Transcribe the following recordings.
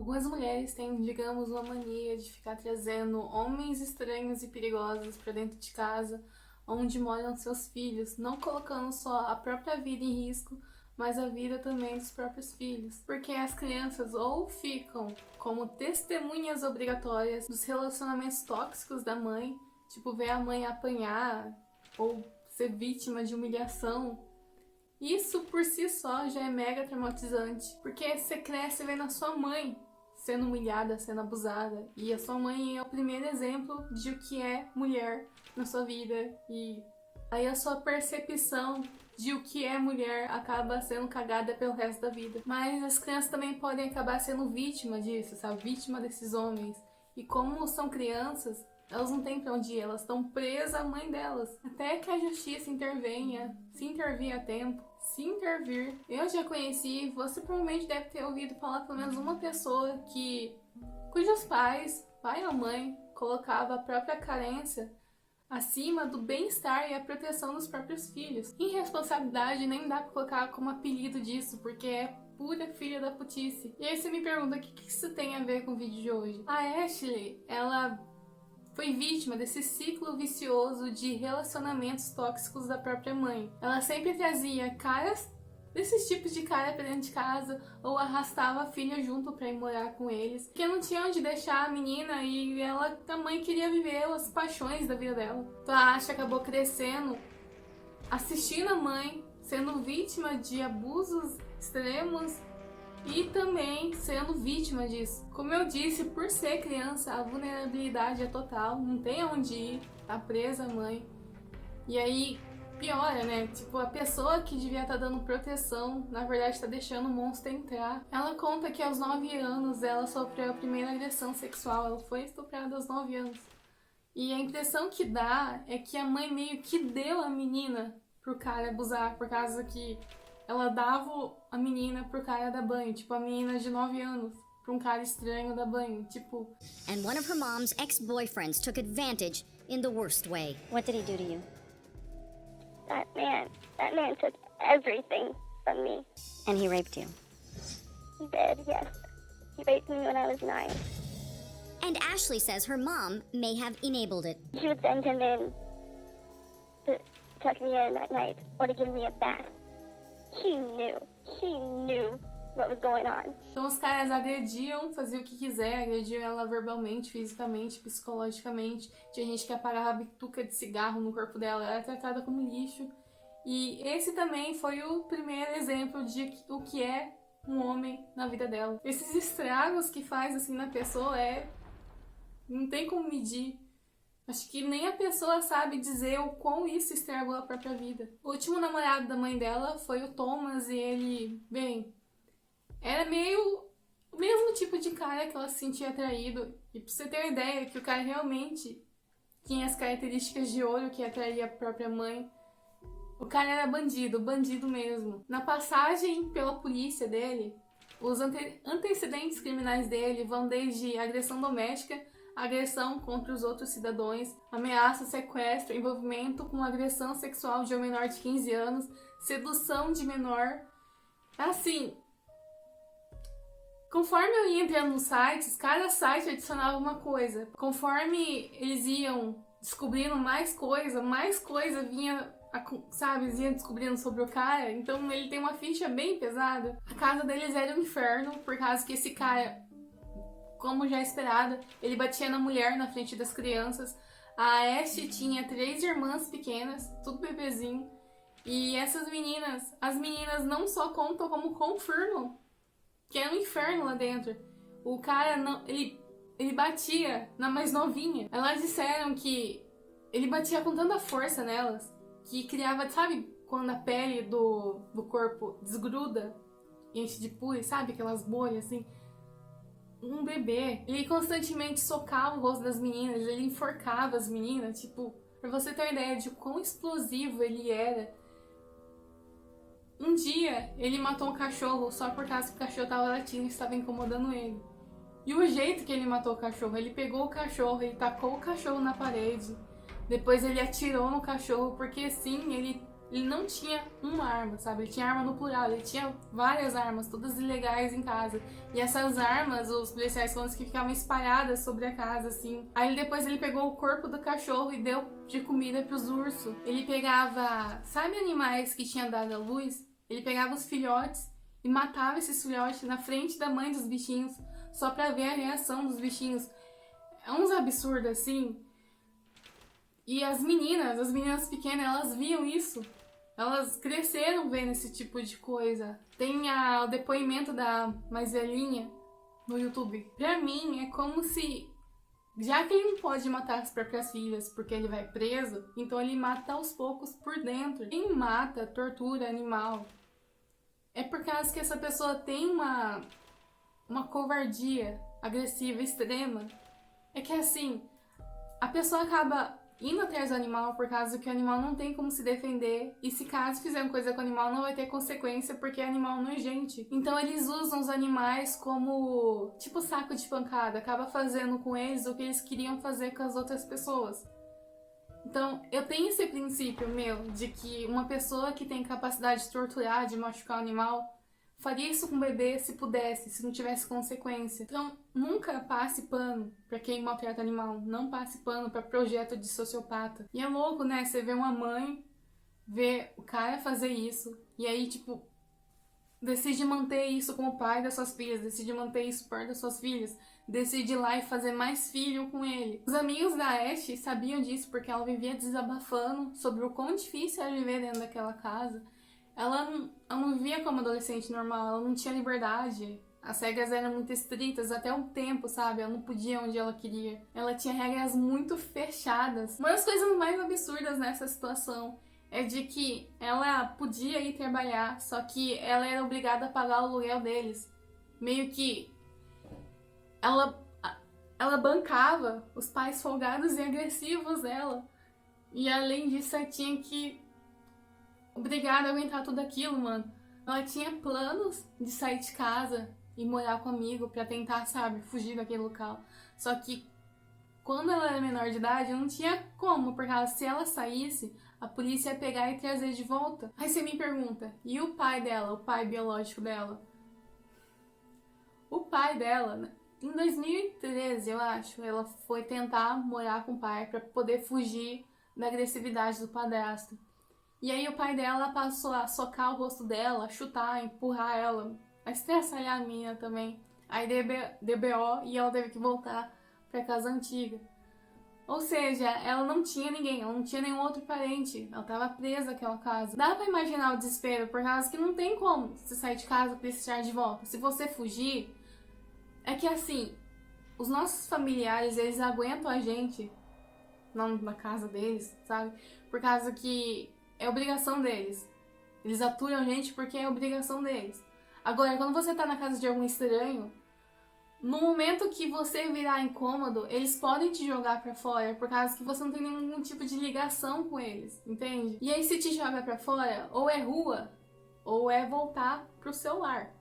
Algumas mulheres têm, digamos, uma mania de ficar trazendo homens estranhos e perigosos para dentro de casa, onde moram seus filhos, não colocando só a própria vida em risco, mas a vida também dos próprios filhos. Porque as crianças ou ficam como testemunhas obrigatórias dos relacionamentos tóxicos da mãe, tipo ver a mãe apanhar ou ser vítima de humilhação. Isso por si só já é mega traumatizante, porque você cresce vendo a sua mãe sendo humilhada, sendo abusada, e a sua mãe é o primeiro exemplo de o que é mulher na sua vida, e aí a sua percepção de o que é mulher acaba sendo cagada pelo resto da vida. Mas as crianças também podem acabar sendo vítima disso, sabe? Vítima desses homens. E como são crianças, elas não têm pra onde ir, elas estão presas à mãe delas. Até que a justiça intervenha, se intervir a tempo, se intervir. Eu já conheci, você provavelmente deve ter ouvido falar pelo menos uma pessoa cujos pais, pai ou mãe, colocava a própria carência acima do bem-estar e a proteção dos próprios filhos. Irresponsabilidade nem dá pra colocar como apelido disso, porque é pura filha da putice. E aí você me pergunta, o que isso tem a ver com o vídeo de hoje? A Ashley, ela foi vítima desse ciclo vicioso de relacionamentos tóxicos da própria mãe. Ela sempre trazia caras desses tipos de cara pra dentro de casa ou arrastava a filha junto pra ir morar com eles, porque não tinha onde deixar a menina e a mãe queria viver as paixões da vida dela. Então a Ashley acabou crescendo, assistindo a mãe, sendo vítima de abusos extremos e também sendo vítima disso. Como eu disse, por ser criança, a vulnerabilidade é total, não tem aonde ir, tá presa a mãe. E aí piora, né? Tipo, a pessoa que devia estar dando proteção, na verdade tá deixando o monstro entrar. Ela conta que aos 9 anos ela sofreu a primeira agressão sexual, ela foi estuprada aos 9 anos. E a impressão que dá é que a mãe meio que deu a menina pro cara abusar, por causa que ela dava a menina pro cara dar banho, tipo, a menina de 9 anos, pra um cara estranho dar banho, tipo... And one of her mom's ex-boyfriends took advantage in the worst way. What did he do to you? That man took everything from me. And he raped you? He did, yes. He raped me when I was 9. And Ashley says her mom may have enabled it. She would send him in to tuck me in at night or to give me a bath. She knew what was going on. Então os caras agrediam, faziam o que quiser, agrediam ela verbalmente, fisicamente, psicologicamente. Tinha gente que apagava bituca de cigarro no corpo dela, ela era tratada como lixo. E esse também foi o primeiro exemplo de o que é um homem na vida dela. Esses estragos que faz assim na pessoa não tem como medir. Acho que nem a pessoa sabe dizer o quão isso estragou a própria vida. O último namorado da mãe dela foi o Thomas e ele, bem, era meio o mesmo tipo de cara que ela se sentia atraído. E pra você ter uma ideia que o cara realmente tinha as características de ouro que atraía a própria mãe. O cara era bandido mesmo. Na passagem pela polícia dele, os antecedentes criminais dele vão desde agressão doméstica, agressão contra os outros cidadãos, ameaça, sequestro, envolvimento com agressão sexual de um menor de 15 anos, sedução de menor. Assim, conforme eu ia entrando nos sites, cada site adicionava uma coisa. Conforme eles iam descobrindo mais coisa vinha, sabe, eles iam descobrindo sobre o cara. Então ele tem uma ficha bem pesada. A casa deles era um inferno, por causa que esse cara, como já esperado, ele batia na mulher na frente das crianças. A Ashley tinha 3 irmãs pequenas, tudo bebezinho. E essas meninas, as meninas não só contam, como confirmam que é um inferno lá dentro. O cara, não, ele batia na mais novinha. Elas disseram que ele batia com tanta força nelas, que criava, sabe, quando a pele do corpo desgruda e enche de pus, sabe, aquelas bolhas assim? Um bebê. Ele constantemente socava o rosto das meninas, ele enforcava as meninas, tipo, pra você ter uma ideia de quão explosivo ele era. Um dia, ele matou um cachorro só por causa que o cachorro tava latindo e estava incomodando ele. E o jeito que ele matou o cachorro, ele pegou o cachorro, ele tacou o cachorro na parede, depois ele atirou no cachorro, porque sim, ele ele não tinha uma arma, sabe? Ele tinha arma no plural, ele tinha várias armas, todas ilegais em casa. E essas armas, os policiais falam que ficavam espalhadas sobre a casa, assim. Aí depois ele pegou o corpo do cachorro e deu de comida pros ursos. Ele pegava, sabe animais que tinham dado à luz? Ele pegava os filhotes e matava esses filhotes na frente da mãe dos bichinhos, só pra ver a reação dos bichinhos. É uns absurdos, assim. E as meninas pequenas, elas viam isso. Elas cresceram vendo esse tipo de coisa. Tem o depoimento da mais velhinha no YouTube. Pra mim, é como se, já que ele não pode matar as próprias filhas porque ele vai preso, então ele mata aos poucos por dentro. Quem mata, tortura animal, é por causa que essa pessoa tem uma covardia agressiva extrema. É que assim, a pessoa acaba indo atrás do animal por causa que o animal não tem como se defender, e se caso fizer uma coisa com o animal não vai ter consequência porque é animal não é gente. Então eles usam os animais como tipo saco de pancada, acaba fazendo com eles o que eles queriam fazer com as outras pessoas. Então eu tenho esse princípio meu de que uma pessoa que tem capacidade de torturar, de machucar o animal, faria isso com o bebê se pudesse, se não tivesse consequência. Então, nunca passe pano pra quem maltrata animal. Não passe pano pra projeto de sociopata. E é louco, né? Você vê uma mãe, vê o cara fazer isso, e aí, tipo, decide manter isso com o pai das suas filhas, decide manter isso perto das suas filhas, decide ir lá e fazer mais filho com ele. Os amigos da Ashe sabiam disso porque ela vivia desabafando sobre o quão difícil era viver dentro daquela casa. Ela não vivia como adolescente normal, ela não tinha liberdade. As regras eram muito estritas, até o tempo, sabe? Ela não podia onde ela queria. Ela tinha regras muito fechadas. Uma das coisas mais absurdas nessa situação é de que ela podia ir trabalhar, só que ela era obrigada a pagar o aluguel deles. Meio que ela bancava os pais folgados e agressivos dela. E além disso, ela tinha que obrigada a aguentar tudo aquilo, mano. Ela tinha planos de sair de casa e morar com um amigo pra tentar, sabe, fugir daquele local. Só que quando ela era menor de idade, não tinha como, porque se ela saísse, a polícia ia pegar e trazer de volta. Aí você me pergunta, e o pai dela, o pai biológico dela? O pai dela, em 2013, eu acho, ela foi tentar morar com o pai pra poder fugir da agressividade do padrasto. E aí o pai dela passou a socar o rosto dela, a chutar, a empurrar ela, a estraçalhar a menina também. Aí deu BO e ela teve que voltar pra casa antiga. Ou seja, ela não tinha ninguém, ela não tinha nenhum outro parente. Ela tava presa naquela casa. Dá pra imaginar o desespero, por causa que não tem como você sair de casa pra precisar de volta. Se você fugir, é que assim, os nossos familiares, eles aguentam a gente na casa deles, sabe? Por causa que é obrigação deles. Eles aturam a gente porque é obrigação deles. Agora, quando você tá na casa de algum estranho, no momento que você virar incômodo, eles podem te jogar pra fora por causa que você não tem nenhum tipo de ligação com eles, entende? E aí se te joga pra fora, ou é rua, ou é voltar pro seu lar.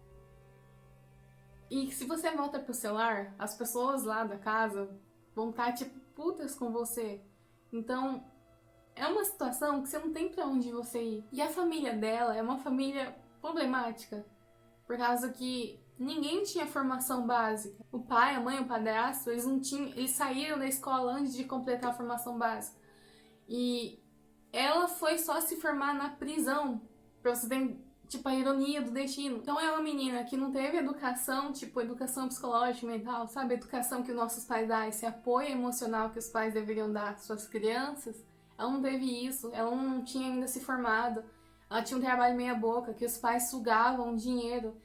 E se você volta pro seu lar, as pessoas lá da casa vão estar tipo putas com você. Então, é uma situação que você não tem pra onde você ir. E a família dela é uma família problemática, por causa que ninguém tinha formação básica. O pai, a mãe, o padrasto, eles saíram da escola antes de completar a formação básica. E ela foi só se formar na prisão, pra você ter, tipo, a ironia do destino. Então é uma menina que não teve educação, tipo, educação psicológica, mental, sabe? Educação que os nossos pais dão, esse apoio emocional que os pais deveriam dar às suas crianças. Ela não teve isso, ela não tinha ainda se formado, ela tinha um trabalho meia boca, que os pais sugavam dinheiro.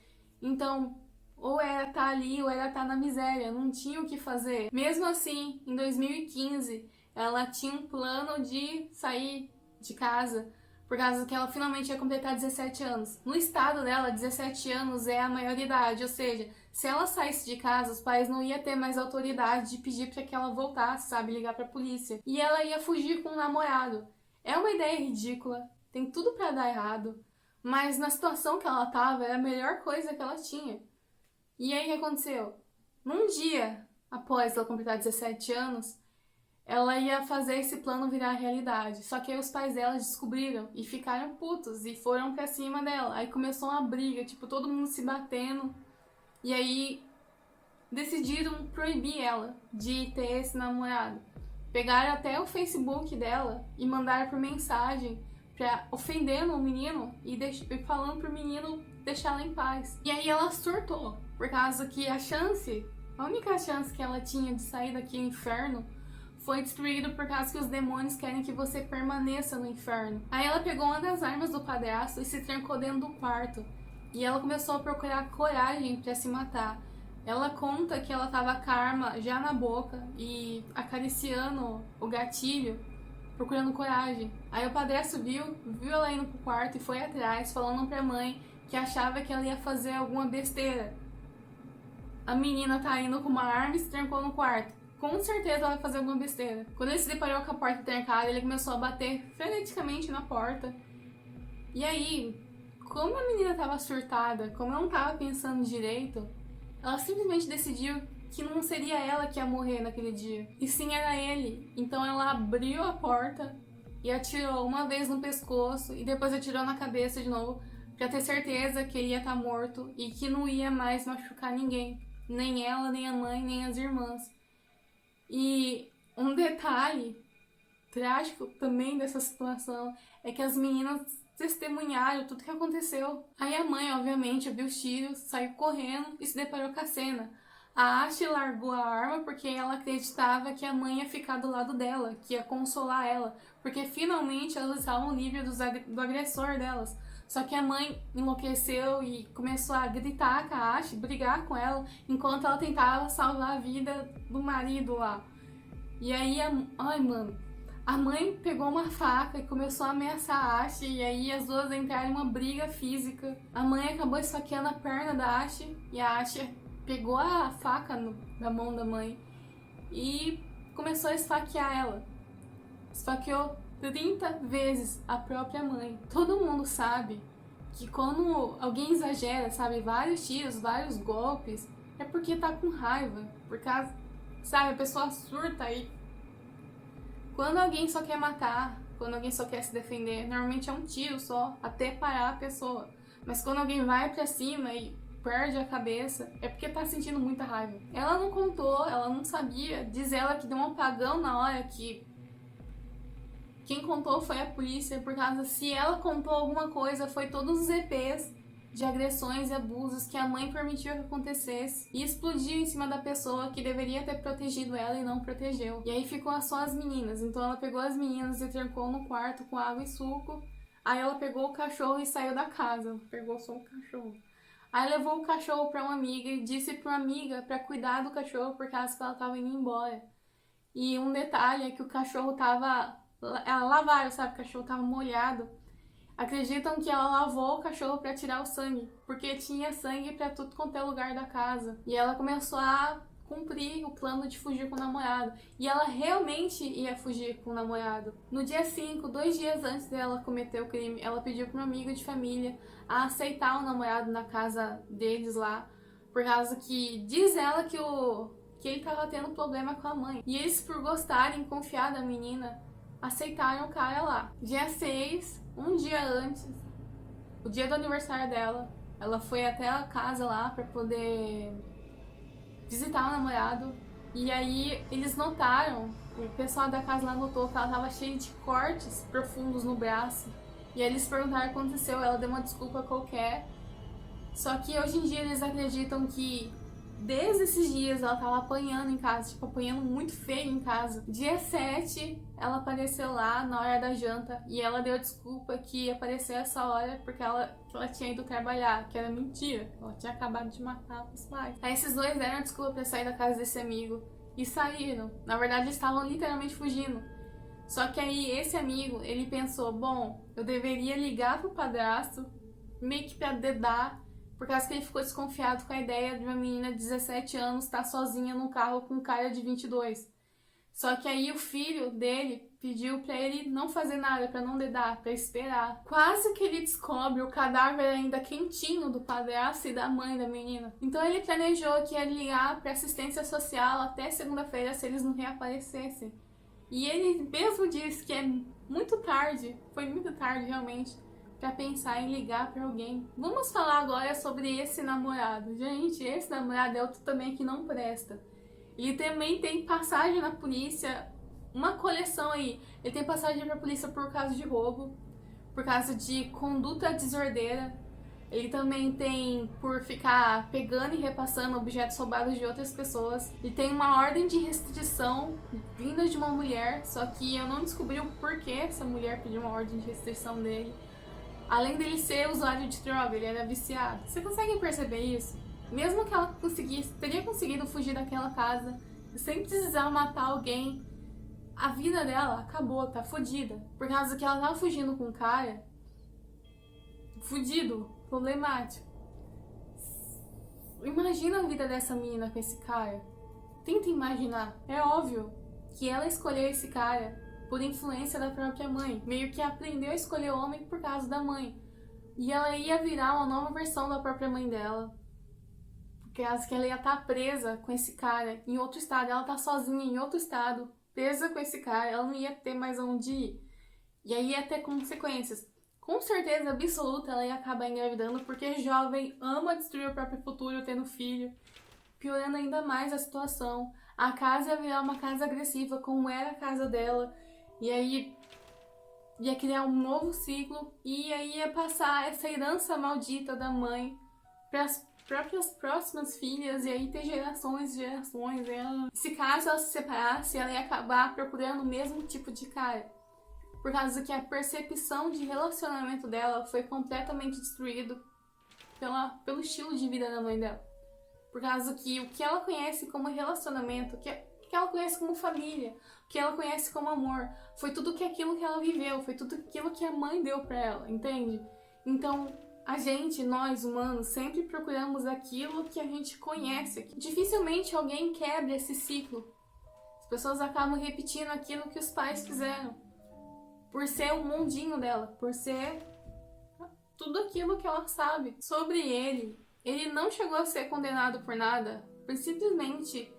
Então, ou era tá ali, ou era tá na miséria, não tinha o que fazer. Mesmo assim, em 2015, ela tinha um plano de sair de casa, por causa que ela finalmente ia completar 17 anos. No estado dela, 17 anos é a maioridade, ou seja, se ela saísse de casa, os pais não iam ter mais autoridade de pedir para que ela voltasse, sabe, ligar pra polícia. E ela ia fugir com um namorado. É uma ideia ridícula, tem tudo para dar errado, mas na situação que ela tava, era a melhor coisa que ela tinha. E aí o que aconteceu? Num dia após ela completar 17 anos, ela ia fazer esse plano virar realidade. Só que aí os pais dela descobriram e ficaram putos e foram pra cima dela. Aí começou uma briga, tipo, todo mundo se batendo. E aí decidiram proibir ela de ter esse namorado. Pegaram até o Facebook dela e mandaram por mensagem ofendendo o menino e falando pro menino deixar ela em paz. E aí ela surtou, por causa que a única chance que ela tinha de sair daquele inferno foi destruída por causa que os demônios querem que você permaneça no inferno. Aí ela pegou uma das armas do padrasto e se trancou dentro do quarto. E ela começou a procurar coragem para se matar. Ela conta que ela tava com a arma já na boca e acariciando o gatilho, procurando coragem. Aí o padrasto viu ela indo pro quarto e foi atrás, falando pra mãe que achava que ela ia fazer alguma besteira. A menina tá indo com uma arma e se trancou no quarto. Com certeza ela vai fazer alguma besteira. Quando ele se deparou com a porta trancada, ele começou a bater freneticamente na porta. E aí, como a menina tava surtada, como não tava pensando direito, ela simplesmente decidiu que não seria ela que ia morrer naquele dia, e sim era ele. Então ela abriu a porta e atirou uma vez no pescoço e depois atirou na cabeça de novo, pra ter certeza que ele ia estar morto e que não ia mais machucar ninguém, nem ela, nem a mãe, nem as irmãs. E um detalhe trágico também dessa situação é que as meninas testemunharam tudo que aconteceu. Aí a mãe, obviamente, viu os tiros, saiu correndo e se deparou com a cena. A Ashley largou a arma porque ela acreditava que a mãe ia ficar do lado dela, que ia consolar ela, porque finalmente elas estavam livres do agressor delas. Só que a mãe enlouqueceu e começou a gritar com a Ashley, brigar com ela, enquanto ela tentava salvar a vida do marido lá. E aí, a mãe pegou uma faca e começou a ameaçar a Ashley, e aí as duas entraram em uma briga física. A mãe acabou esfaqueando a perna da Ashley, e a Ashley pegou a faca da mão da mãe e começou a esfaquear ela. Esfaqueou 30 vezes a própria mãe. Todo mundo sabe que quando alguém exagera, sabe, vários tiros, vários golpes, é porque tá com raiva. Por causa, sabe, a pessoa surta aí. Quando alguém só quer matar, quando alguém só quer se defender, normalmente é um tiro só, até parar a pessoa. Mas quando alguém vai pra cima e perde a cabeça, é porque tá sentindo muita raiva. Ela não contou, ela não sabia. Diz ela que deu um apagão na hora que quem contou foi a polícia, por causa se ela contou alguma coisa, foi todos os EPs de agressões e abusos que a mãe permitiu que acontecesse e explodiu em cima da pessoa que deveria ter protegido ela e não protegeu. E aí ficou só as meninas. Então ela pegou as meninas e trancou no quarto com água e suco. Aí ela pegou o cachorro e saiu da casa. Pegou só o cachorro. Aí levou o cachorro pra uma amiga e disse pra uma amiga pra cuidar do cachorro por causa que ela tava indo embora. E um detalhe é que o cachorro tava... Ela lavaram, sabe? O cachorro tava molhado. Acreditam que ela lavou o cachorro pra tirar o sangue, porque tinha sangue pra tudo quanto é lugar da casa. E ela começou a cumprir o plano de fugir com o namorado. E ela realmente ia fugir com o namorado. No dia 5, 2 dias antes dela cometer o crime, ela pediu para um amigo de família a aceitar o namorado na casa deles lá, por causa que diz ela que ele tava tendo problema com a mãe. E eles, por gostarem e confiar da menina, aceitaram o cara lá. Dia 6, um dia antes, o dia do aniversário dela, ela foi até a casa lá pra poder visitar o namorado. E aí eles notaram, o pessoal da casa lá notou que ela tava cheia de cortes profundos no braço. E aí eles perguntaram o que aconteceu, ela deu uma desculpa qualquer. Só que hoje em dia eles acreditam que desde esses dias ela tava apanhando em casa, tipo, apanhando muito feio em casa. Dia 7, ela apareceu lá na hora da janta e ela deu a desculpa que apareceu essa hora porque ela tinha ido trabalhar, que era mentira. Ela tinha acabado de matar os pais. Aí esses dois deram a desculpa pra sair da casa desse amigo e saíram. Na verdade, eles estavam literalmente fugindo. Só que aí esse amigo, ele pensou, bom, eu deveria ligar pro padrasto, meio que pra dedar, por causa que ele ficou desconfiado com a ideia de uma menina de 17 anos estar sozinha num carro com um cara de 22. Só que aí o filho dele pediu pra ele não fazer nada, pra não dedar, pra esperar. Quase que ele descobre o cadáver ainda quentinho do padrasto e da mãe da menina. Então ele planejou que ia ligar pra assistência social até segunda-feira se eles não reaparecessem. E ele mesmo disse que é muito tarde, foi muito tarde realmente, pra pensar em ligar pra alguém. Vamos falar agora sobre esse namorado. Gente, esse namorado é outro também que não presta. Ele também tem passagem na polícia, uma coleção aí. Ele tem passagem pra polícia por causa de roubo, por causa de conduta desordeira. Ele também tem por ficar pegando e repassando objetos roubados de outras pessoas. Ele tem uma ordem de restrição vinda de uma mulher, só que eu não descobri o porquê essa mulher pediu uma ordem de restrição dele. Além dele ser usuário de droga, ele era viciado. Você consegue perceber isso? Mesmo que ela teria conseguido fugir daquela casa, sem precisar matar alguém, a vida dela acabou, tá fodida. Por causa que ela tava fugindo com um cara fudido, problemático. Imagina a vida dessa menina com esse cara. Tenta imaginar. É óbvio que ela escolheu esse cara por influência da própria mãe. Meio que aprendeu a escolher homem por causa da mãe. E ela ia virar uma nova versão da própria mãe dela. Por causa que ela ia estar presa com esse cara em outro estado. Ela tá sozinha em outro estado, presa com esse cara. Ela não ia ter mais onde ir. E aí ia ter consequências. Com certeza absoluta ela ia acabar engravidando, porque jovem ama destruir o próprio futuro tendo filho, piorando ainda mais a situação. A casa ia virar uma casa agressiva, como era a casa dela, e aí ia criar um novo ciclo, e aí ia passar essa herança maldita da mãe para as próprias próximas filhas, e aí ter gerações e gerações. Se caso ela se separasse, ela ia acabar procurando o mesmo tipo de cara. Por causa que a percepção de relacionamento dela foi completamente destruído pelo estilo de vida da mãe dela. Por causa que o que ela conhece como relacionamento, o que ela conhece como família, o que ela conhece como amor, foi tudo aquilo que ela viveu, foi tudo aquilo que a mãe deu pra ela, entende? Então, nós humanos, sempre procuramos aquilo que a gente conhece. Dificilmente alguém quebra esse ciclo. As pessoas acabam repetindo aquilo que os pais fizeram. Por ser o mundinho dela, por ser tudo aquilo que ela sabe sobre ele. Ele não chegou a ser condenado por nada, por simplesmente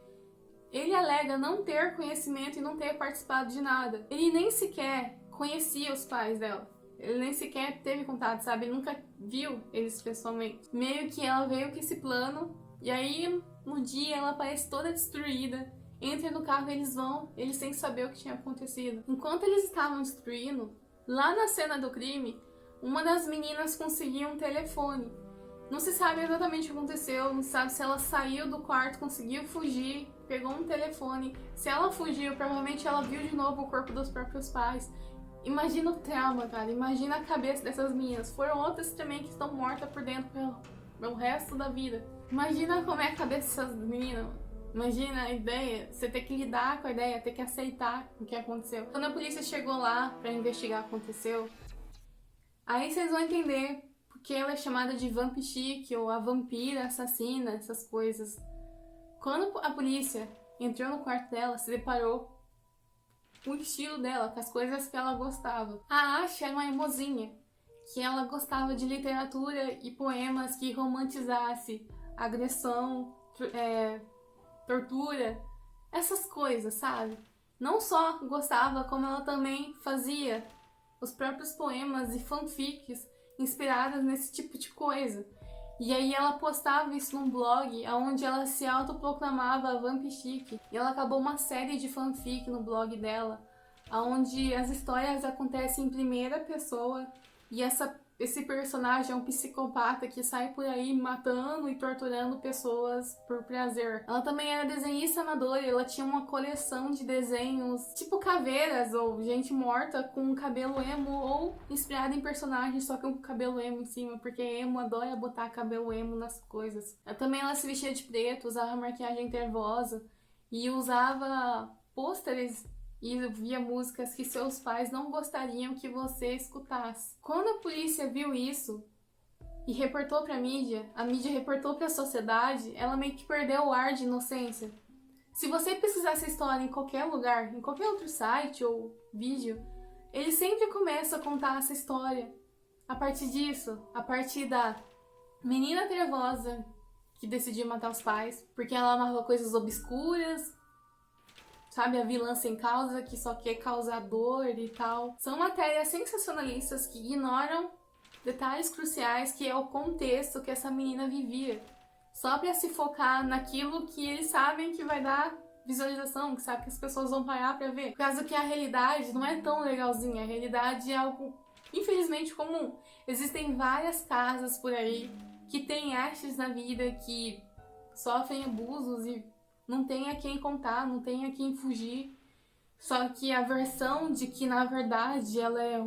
ele alega não ter conhecimento e não ter participado de nada. Ele nem sequer conhecia os pais dela. Ele nem sequer teve contato, sabe? Ele nunca viu eles pessoalmente. Meio que ela veio com esse plano, e aí no dia ela parece toda destruída. Entra no carro e eles vão, eles sem saber o que tinha acontecido. Enquanto eles estavam destruindo, lá na cena do crime, uma das meninas conseguiu um telefone. Não se sabe exatamente o que aconteceu, não se sabe se ela saiu do quarto, conseguiu fugir, pegou um telefone. Se ela fugiu, provavelmente ela viu de novo o corpo dos próprios pais. Imagina o trauma, cara, imagina a cabeça dessas meninas. Foram outras também que estão mortas por dentro pelo resto da vida. Imagina como é a cabeça dessas meninas. Imagina a ideia, você ter que lidar com a ideia, ter que aceitar o que aconteceu. Quando a polícia chegou lá pra investigar o que aconteceu, aí vocês vão entender porque ela é chamada de Vamp Chic ou a vampira assassina, essas coisas. Quando a polícia entrou no quarto dela, se deparou com o estilo dela, com as coisas que ela gostava. A Asha era uma emozinha, que ela gostava de literatura e poemas que romantizasse agressão, tortura, essas coisas, sabe? Não só gostava, como ela também fazia os próprios poemas e fanfics inspiradas nesse tipo de coisa. E aí ela postava isso num blog, onde ela se autoproclamava Vamp Chic. E ela acabou uma série de fanfic no blog dela, onde as histórias acontecem em primeira pessoa e esse personagem é um psicopata que sai por aí matando e torturando pessoas por prazer. Ela também era desenhista amadora, ela tinha uma coleção de desenhos tipo caveiras ou gente morta com cabelo emo ou inspirada em personagens só com cabelo emo em cima, porque emo adora botar cabelo emo nas coisas. Ela se vestia de preto, usava maquiagem nervosa e usava pôsteres e via músicas que seus pais não gostariam que você escutasse. Quando a polícia viu isso e reportou pra mídia, a mídia reportou pra sociedade, ela meio que perdeu o ar de inocência. Se você pesquisar essa história em qualquer lugar, em qualquer outro site ou vídeo, ele sempre começa a contar essa história. A partir disso, a partir da menina trevosa que decidiu matar os pais porque ela amava coisas obscuras, sabe, a vilã sem causa que só quer causar dor e tal. São matérias sensacionalistas que ignoram detalhes cruciais, que é o contexto que essa menina vivia, só pra se focar naquilo que eles sabem que vai dar visualização, que sabe que as pessoas vão parar pra ver. Por causa que a realidade não é tão legalzinha, a realidade é algo infelizmente comum. Existem várias casas por aí que têm hastes na vida, que sofrem abusos e não tem a quem contar, não tem a quem fugir. Só que a versão de que na verdade ela é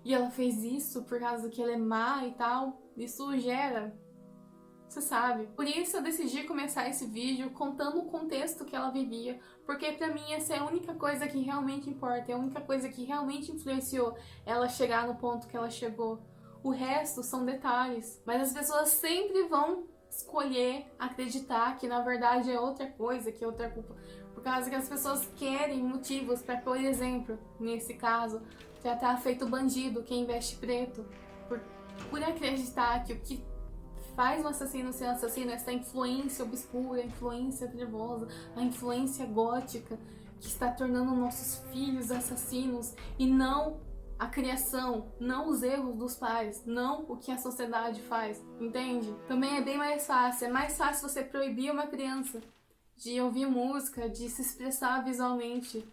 e ela fez isso por causa que ela é má e tal, isso gera, você sabe. Por isso eu decidi começar esse vídeo contando o contexto que ela vivia, porque pra mim essa é a única coisa que realmente importa, é a única coisa que realmente influenciou ela chegar no ponto que ela chegou. O resto são detalhes, mas as pessoas sempre vão escolher acreditar que na verdade é outra coisa, que é outra culpa, por causa que as pessoas querem motivos para, por exemplo, nesse caso, tratar feito bandido quem veste preto, por acreditar que o que faz um assassino ser um assassino é essa influência obscura, a influência trevosa, a influência gótica que está tornando nossos filhos assassinos, e não a criação, não os erros dos pais, não o que a sociedade faz, entende? Também é bem mais fácil, é mais fácil você proibir uma criança de ouvir música, de se expressar visualmente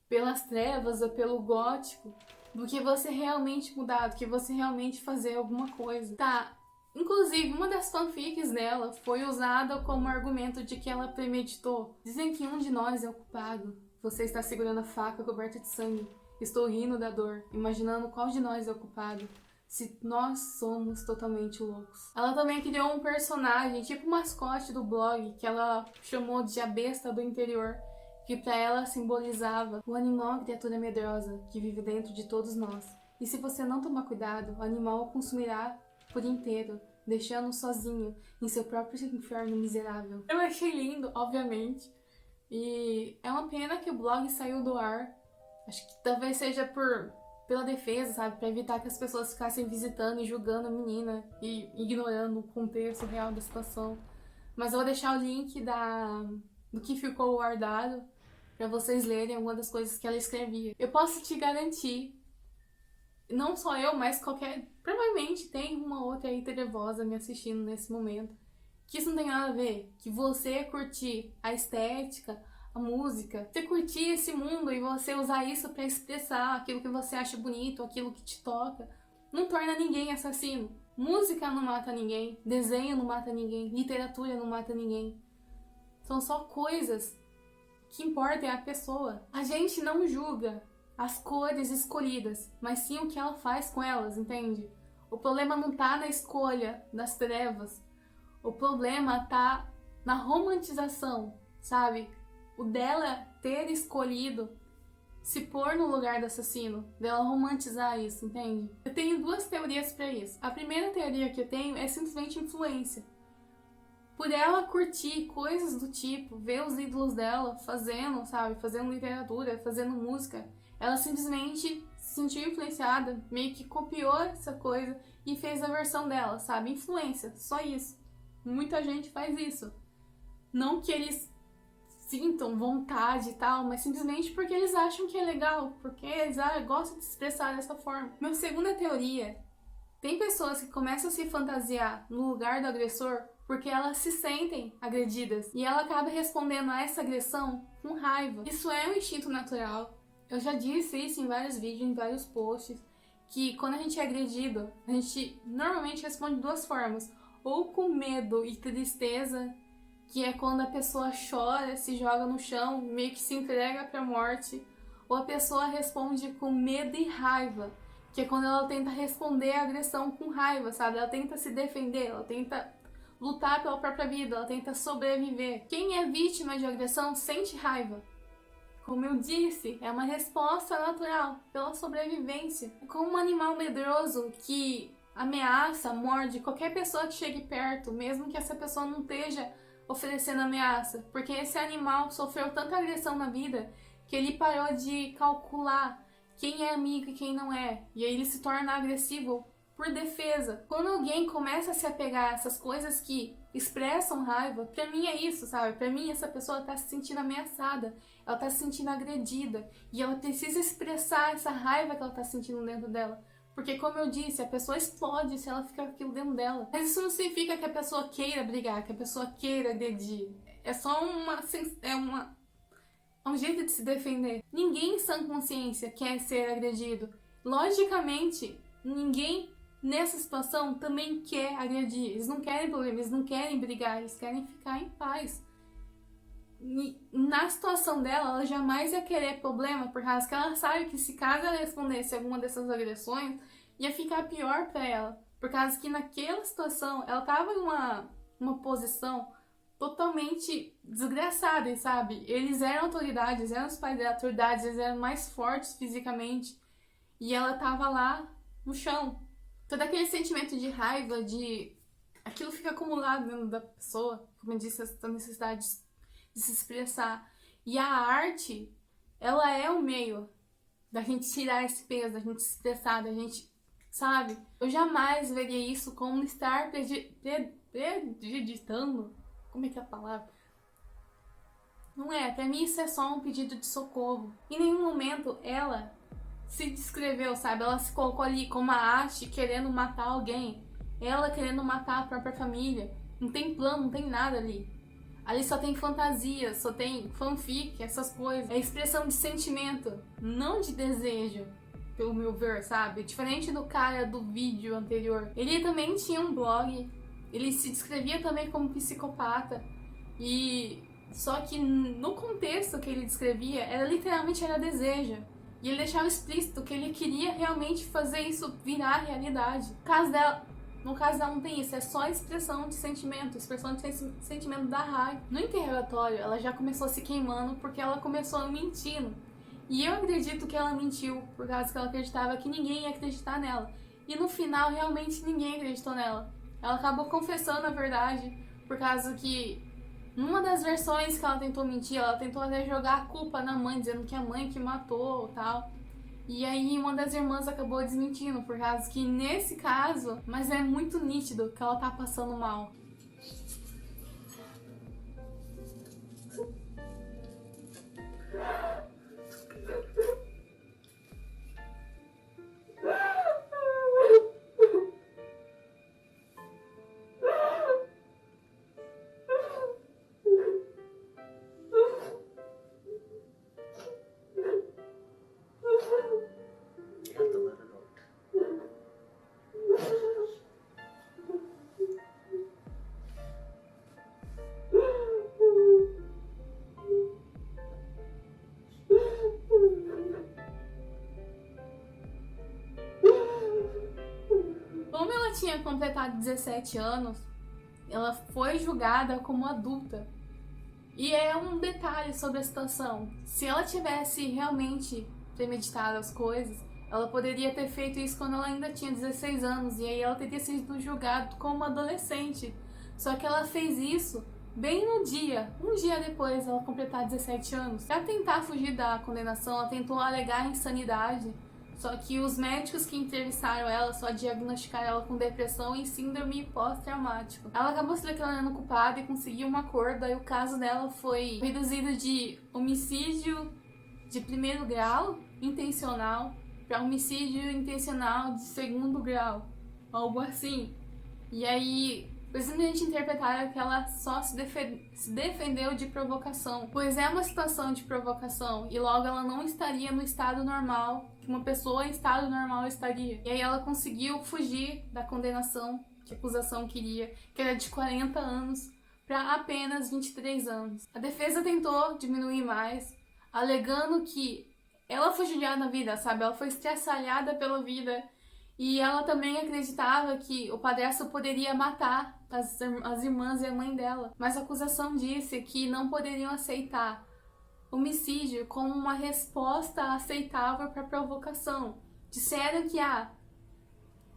pelas trevas ou pelo gótico, do que você realmente mudar, do que você realmente fazer alguma coisa. Tá, inclusive uma das fanfics dela foi usada como argumento de que ela premeditou. Dizem que um de nós é o culpado. Você está segurando a faca coberta de sangue. Estou rindo da dor, imaginando qual de nós é o culpado, se nós somos totalmente loucos. Ela também criou um personagem, tipo mascote do blog, que ela chamou de a besta do interior, que pra ela simbolizava o animal, a criatura medrosa, que vive dentro de todos nós. E se você não tomar cuidado, o animal o consumirá por inteiro, deixando-o sozinho em seu próprio inferno miserável. Eu achei lindo, obviamente, e é uma pena que o blog saiu do ar. Acho que talvez seja pela defesa, sabe? Pra evitar que as pessoas ficassem visitando e julgando a menina e ignorando o contexto real da situação. Mas eu vou deixar o link do que ficou guardado pra vocês lerem alguma das coisas que ela escrevia. Eu posso te garantir, não só eu, mas provavelmente tem uma outra aí trevosa me assistindo nesse momento, que isso não tem nada a ver. Que você curtir a estética, a música, você curtir esse mundo e você usar isso pra expressar aquilo que você acha bonito, aquilo que te toca, não torna ninguém assassino. Música não mata ninguém, desenho não mata ninguém, literatura não mata ninguém. São só coisas que importam é a pessoa. A gente não julga as cores escolhidas, mas sim o que ela faz com elas, entende? O problema não tá na escolha das trevas, o problema tá na romantização, sabe? O dela ter escolhido se pôr no lugar do assassino, dela romantizar isso, entende? Eu tenho duas teorias pra isso. A primeira teoria que eu tenho é simplesmente influência. Por ela curtir coisas do tipo, ver os ídolos dela fazendo, sabe? Fazendo literatura, fazendo música, ela simplesmente se sentiu influenciada, meio que copiou essa coisa e fez a versão dela, sabe? Influência, só isso. Muita gente faz isso. Não que eles sintam vontade e tal, mas simplesmente porque eles acham que é legal, porque eles gostam de se expressar dessa forma. Minha segunda teoria, tem pessoas que começam a se fantasiar no lugar do agressor porque elas se sentem agredidas e ela acaba respondendo a essa agressão com raiva. Isso é um instinto natural. Eu já disse isso em vários vídeos, em vários posts, que quando a gente é agredido, a gente normalmente responde de duas formas, ou com medo e tristeza, que é quando a pessoa chora, se joga no chão, meio que se entrega pra morte. Ou a pessoa responde com medo e raiva, que é quando ela tenta responder a agressão com raiva, sabe? Ela tenta se defender, ela tenta lutar pela própria vida, ela tenta sobreviver. Quem é vítima de agressão sente raiva. Como eu disse, é uma resposta natural pela sobrevivência. É como um animal medroso que ameaça, morde qualquer pessoa que chegue perto, mesmo que essa pessoa não esteja oferecendo ameaça, porque esse animal sofreu tanta agressão na vida que ele parou de calcular quem é amigo e quem não é, e aí ele se torna agressivo por defesa. Quando alguém começa a se apegar a essas coisas que expressam raiva, pra mim é isso, sabe? Pra mim essa pessoa tá se sentindo ameaçada, ela tá se sentindo agredida e ela precisa expressar essa raiva que ela tá sentindo dentro dela. Porque, como eu disse, a pessoa explode se ela ficar com aquilo dentro dela. Mas isso não significa que a pessoa queira brigar, que a pessoa queira agredir. É só um jeito de se defender. Ninguém em sã consciência quer ser agredido. Logicamente, ninguém nessa situação também quer agredir. Eles não querem problema, eles não querem brigar, eles querem ficar em paz. E na situação dela, ela jamais ia querer problema, por causa que ela sabe que se caso ela respondesse alguma dessas agressões, ia ficar pior pra ela. Por causa que naquela situação, ela tava em uma posição totalmente desgraçada, sabe? Eles eram autoridades, eram os pais dela, autoridades, eles eram mais fortes fisicamente. E ela tava lá no chão. Todo aquele sentimento de raiva, de... aquilo fica acumulado dentro da pessoa, como eu disse, essa necessidade de se expressar. E a arte, ela é o meio da gente tirar esse peso, da gente se expressar, da gente, sabe? Eu jamais veria isso como estar prejudicando. Como é que é a palavra? Não é, pra mim isso é só um pedido de socorro. Em nenhum momento ela se descreveu, sabe? Ela se colocou ali como a Ashe querendo matar alguém. Ela querendo matar a própria família. Não tem plano, não tem nada ali. Ali só tem fantasia, só tem fanfic, essas coisas. É expressão de sentimento, não de desejo, pelo meu ver, sabe? Diferente do cara do vídeo anterior. Ele também tinha um blog, ele se descrevia também como psicopata. E só que no contexto que ele descrevia, literalmente era desejo. E ele deixava explícito que ele queria realmente fazer isso virar realidade. No caso dela não tem isso, é só expressão de sentimento, expressão de sentimento da raiva. No interrogatório, ela já começou se queimando porque ela começou mentindo. E eu acredito que ela mentiu por causa que ela acreditava que ninguém ia acreditar nela. E no final, realmente ninguém acreditou nela. Ela acabou confessando a verdade por causa que, numa das versões que ela tentou mentir, ela tentou até jogar a culpa na mãe, dizendo que a mãe que matou e tal. E aí uma das irmãs acabou desmentindo, por causa que nesse caso, mas é muito nítido que ela tá passando mal. Como ela tinha completado 17 anos, ela foi julgada como adulta. E é um detalhe sobre a situação. Se ela tivesse realmente premeditado as coisas, ela poderia ter feito isso quando ela ainda tinha 16 anos. E aí ela teria sido julgada como adolescente. Só que ela fez isso bem no dia, um dia depois dela completar 17 anos. Pra tentar fugir da condenação, ela tentou alegar insanidade. Só que os médicos que entrevistaram ela só diagnosticaram ela com depressão e síndrome pós-traumático. Ela acabou se declarando culpada e conseguiu um acordo, aí o caso dela foi reduzido de homicídio de primeiro grau, intencional, para homicídio intencional de segundo grau, algo assim. E aí, os simplesmente interpretaram que ela só se defendeu de provocação, pois é uma situação de provocação e logo ela não estaria no estado normal que uma pessoa em estado normal estaria. E aí ela conseguiu fugir da condenação que a acusação queria, que era de 40 anos para apenas 23 anos. A defesa tentou diminuir mais, alegando que ela foi judiada na vida, sabe? Ela foi estraçalhada pela vida. E ela também acreditava que o padrasto poderia matar as irmãs e a mãe dela. Mas a acusação disse que não poderiam aceitar homicídio como uma resposta aceitável para provocação. Disseram que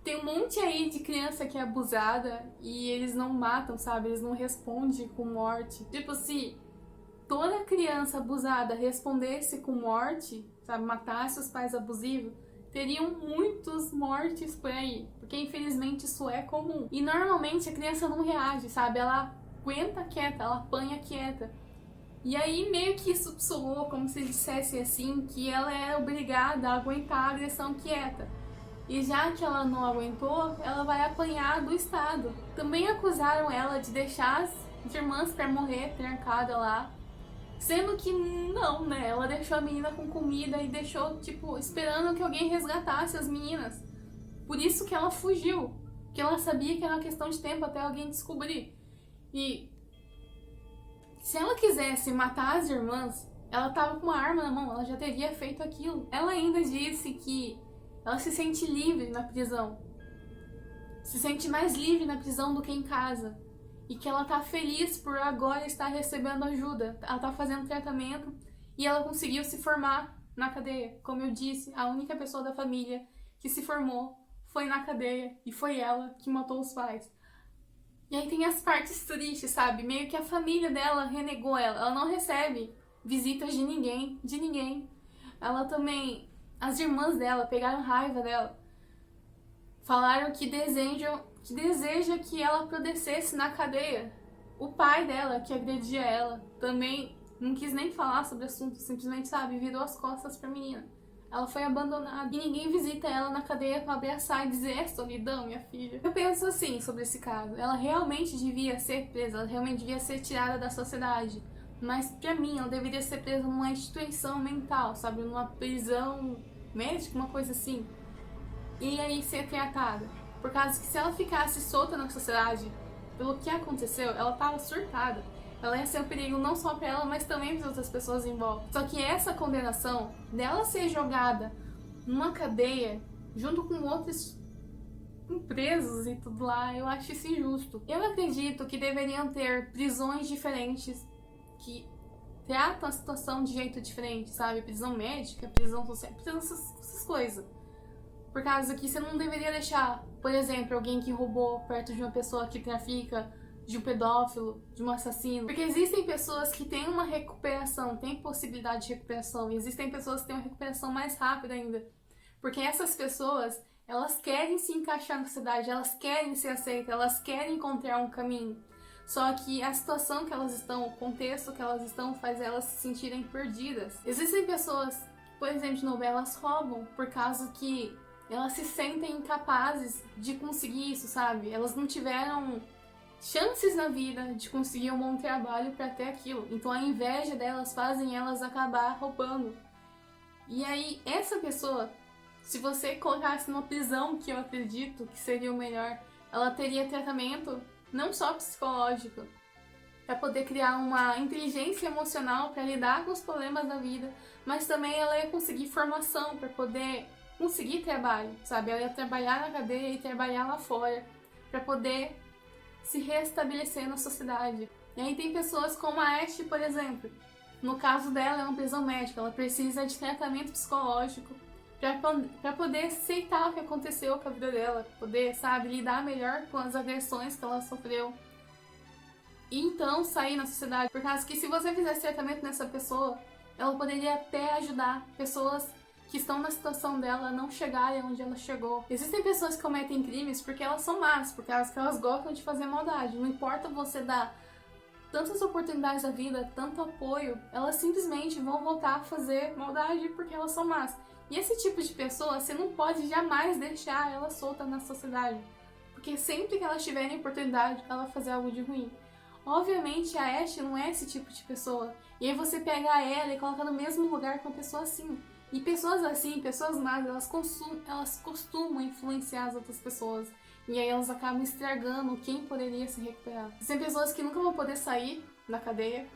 tem um monte aí de criança que é abusada e eles não matam, sabe? Eles não respondem com morte. Tipo, se toda criança abusada respondesse com morte, sabe? Matasse os pais abusivos, teriam muitas mortes por aí, porque infelizmente isso é comum. E normalmente a criança não reage, sabe? Ela aguenta quieta, ela apanha quieta. E aí meio que isso soou como se dissesse assim, que ela é obrigada a aguentar a agressão quieta. E já que ela não aguentou, ela vai apanhar do Estado. Também acusaram ela de deixar as irmãs para morrer trancada lá. Sendo que não, né? Ela deixou a menina com comida e deixou, tipo, esperando que alguém resgatasse as meninas. Por isso que ela fugiu. Porque ela sabia que era uma questão de tempo até alguém descobrir. E se ela quisesse matar as irmãs, ela tava com uma arma na mão, ela já teria feito aquilo. Ela ainda disse que ela se sente livre na prisão. Se sente mais livre na prisão do que em casa. E que ela tá feliz por agora estar recebendo ajuda. Ela tá fazendo tratamento e ela conseguiu se formar na cadeia. Como eu disse, a única pessoa da família que se formou foi na cadeia e foi ela que matou os pais. E aí tem as partes tristes, sabe? Meio que a família dela renegou ela. Ela não recebe visitas de ninguém, de ninguém. Ela também... As irmãs dela pegaram raiva dela. Falaram que deseja que ela padecesse na cadeia. O pai dela, que agredia ela, também não quis nem falar sobre o assunto, simplesmente, sabe, virou as costas pra menina. Ela foi abandonada e ninguém visita ela na cadeia pra abraçar e dizer: é solidão, minha filha. Eu penso assim sobre esse caso. Ela realmente devia ser presa, ela realmente devia ser tirada da sociedade. Mas pra mim, ela deveria ser presa numa instituição mental, sabe, numa prisão médica, uma coisa assim. E aí ser tratada. Por causa que se ela ficasse solta na sociedade, pelo que aconteceu, ela tava surtada. Ela ia ser um perigo não só pra ela, mas também para outras pessoas em volta. Só que essa condenação dela ser jogada numa cadeia, junto com outros presos e tudo lá, eu acho isso injusto. Eu acredito que deveriam ter prisões diferentes, que tratam a situação de jeito diferente, sabe? Prisão médica, prisão social, prisão essas coisas. Por causa que você não deveria deixar, por exemplo, alguém que roubou perto de uma pessoa que trafica, de um pedófilo, de um assassino. Porque existem pessoas que têm uma recuperação, têm possibilidade de recuperação, e existem pessoas que têm uma recuperação mais rápida ainda. Porque essas pessoas, elas querem se encaixar na sociedade, elas querem ser aceitas, elas querem encontrar um caminho. Só que a situação que elas estão, o contexto que elas estão, faz elas se sentirem perdidas. Existem pessoas que, por exemplo, de novo, elas roubam por causa que elas se sentem incapazes de conseguir isso, sabe? Elas não tiveram chances na vida de conseguir um bom trabalho para ter aquilo. Então a inveja delas fazem elas acabar roubando. E aí, essa pessoa, se você colocasse numa prisão, que eu acredito que seria o melhor, ela teria tratamento não só psicológico, para poder criar uma inteligência emocional para lidar com os problemas da vida, mas também ela ia conseguir formação para poder conseguir trabalho, sabe? Ela ia trabalhar na cadeia e trabalhar lá fora para poder se restabelecer na sociedade. E aí tem pessoas como a Ashley, por exemplo. No caso dela é uma prisão médica, ela precisa de tratamento psicológico para poder aceitar o que aconteceu com a vida dela, poder, sabe, lidar melhor com as agressões que ela sofreu. E então sair na sociedade, por causa que se você fizesse tratamento nessa pessoa, ela poderia até ajudar pessoas que estão na situação dela a não chegarem onde ela chegou. Existem pessoas que cometem crimes porque elas são más, porque elas gostam de fazer maldade. Não importa você dar tantas oportunidades à vida, tanto apoio, elas simplesmente vão voltar a fazer maldade porque elas são más. E esse tipo de pessoa, você não pode jamais deixar ela solta na sociedade, porque sempre que elas tiverem oportunidade, ela vai fazer algo de ruim. Obviamente a Ashley não é esse tipo de pessoa, e aí você pega ela e coloca no mesmo lugar com uma pessoa assim. E pessoas assim, pessoas más, elas costumam influenciar as outras pessoas. E aí elas acabam estragando quem poderia se recuperar. Tem pessoas que nunca vão poder sair da cadeia,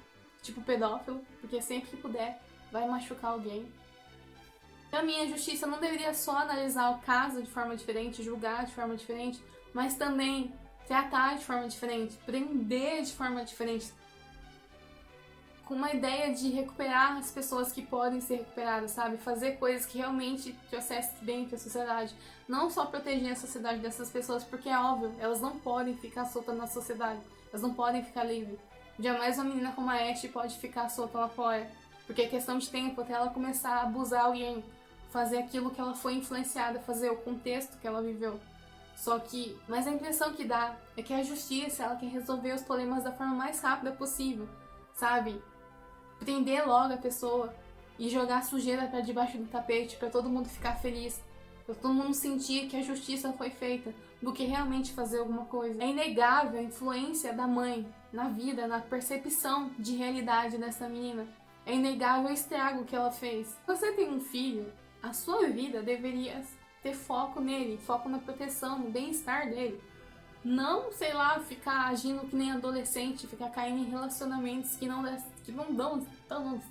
tipo pedófilo, porque sempre que puder vai machucar alguém. Pra mim, a justiça não deveria só analisar o caso de forma diferente, julgar de forma diferente, mas também tratar de forma diferente, prender de forma diferente, com uma ideia de recuperar as pessoas que podem ser recuperadas, sabe? Fazer coisas que realmente trouxessem bem para a sociedade. Não só proteger a sociedade dessas pessoas, porque é óbvio, elas não podem ficar soltas na sociedade. Elas não podem ficar livres. Jamais uma menina como a Ashley pode ficar solta lá fora. Porque é questão de tempo até ela começar a abusar alguém, fazer aquilo que ela foi influenciada a fazer, o contexto que ela viveu. Mas a impressão que dá é que a justiça, ela quer resolver os problemas da forma mais rápida possível, sabe? Prender logo a pessoa e jogar sujeira pra debaixo do tapete pra todo mundo ficar feliz, pra todo mundo sentir que a justiça foi feita, do que realmente fazer alguma coisa. É inegável a influência da mãe na vida, na percepção de realidade dessa menina. É inegável o estrago que ela fez. Se você tem um filho, a sua vida deveria ter foco nele, foco na proteção, no bem-estar dele. Não, sei lá, ficar agindo que nem adolescente, ficar caindo em relacionamentos que não dão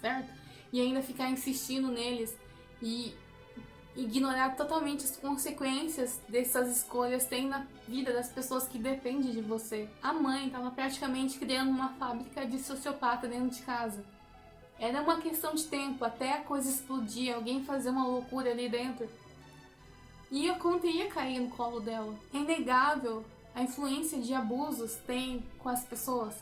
certo e ainda ficar insistindo neles e ignorar totalmente as consequências dessas escolhas tem na vida das pessoas que dependem de você. A mãe estava praticamente criando uma fábrica de sociopata dentro de casa. Era uma questão de tempo até a coisa explodir, alguém fazer uma loucura ali dentro e a conta ia cair no colo dela. É inegável a influência de abusos tem com as pessoas.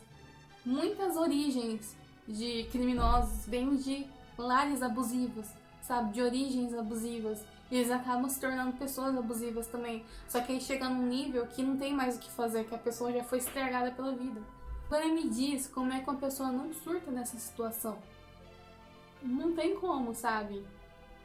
Muitas origens de criminosos vêm de lares abusivos, sabe? De origens abusivas. E eles acabam se tornando pessoas abusivas também. Só que aí chega num nível que não tem mais o que fazer, que a pessoa já foi estragada pela vida. Agora me diz como é que uma pessoa não surta nessa situação. Não tem como, sabe?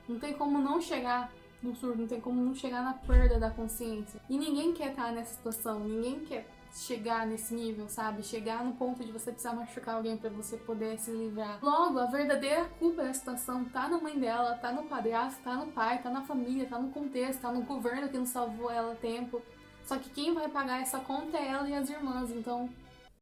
Não tem como não chegar no surto, não tem como não chegar na perda da consciência. E ninguém quer estar nessa situação, ninguém quer chegar nesse nível, sabe? Chegar no ponto de você precisar machucar alguém pra você poder se livrar. Logo, a verdadeira culpa da situação tá na mãe dela, tá no padrasto, tá no pai, tá na família, tá no contexto, tá no governo que não salvou ela a tempo. Só que quem vai pagar essa conta é ela e as irmãs, então